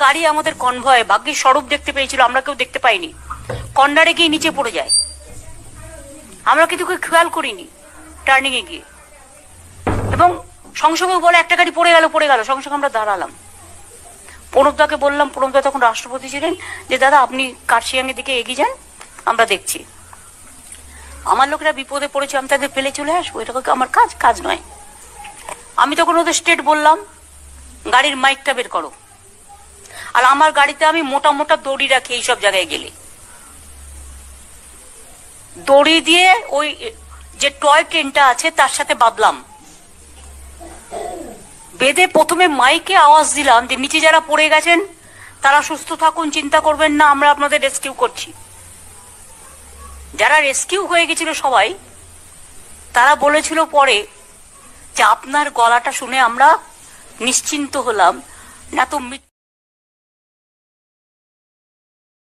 গাড়ি আমাদের কনভয়, ভাগ্যের স্বরূপ দেখতে পেয়েছিল, আমরা কেউ দেখতে পাইনি, কর্নারে গিয়ে নিচে পড়ে যায়। আমরা কিন্তু কেউ খেয়াল করিনি টার্নিং এ গিয়ে, এবং সঙ্গে সঙ্গে বলে একটা গাড়ি পড়ে গেল, সঙ্গে সঙ্গে আমরা দাঁড়ালাম। প্রণবদাকে বললাম, প্রণবদা তখন রাষ্ট্রপতি ছিলেন, যে দাদা আপনি কার্শিয়াংয়ের দিকে এগিয়ে যান, আমরা দেখছি। আমার লোকেরা বিপদে পড়েছে, আমি তাদের ফেলে চলে আসবো, এটা আমার কাজ নয়। আমি তখন ওদের স্টেট বললাম, গাড়ির মাইকটা বের করো। আর আমার গাড়িতে আমি মোটা মোটা দড়ি রাখি, এইসব জায়গায় গেলে দড়ি দিয়ে ওই যে টয় ট্রেনটা আছে তার সাথে বাঁধলাম, বেঁধে প্রথমে মাইকে আওয়াজ দিলাম যে নিচে যারা পড়ে গেছেন তারা সুস্থ থাকুন, চিন্তা করবেন না, আমরা আপনাদের রেস্কিউ করছি। যারা রেস্কিউ হয়ে গেছিল সবাই, তারা বলেছিল পরে যে আপনার গলাটা শুনে আমরা নিশ্চিন্ত হলাম, না তো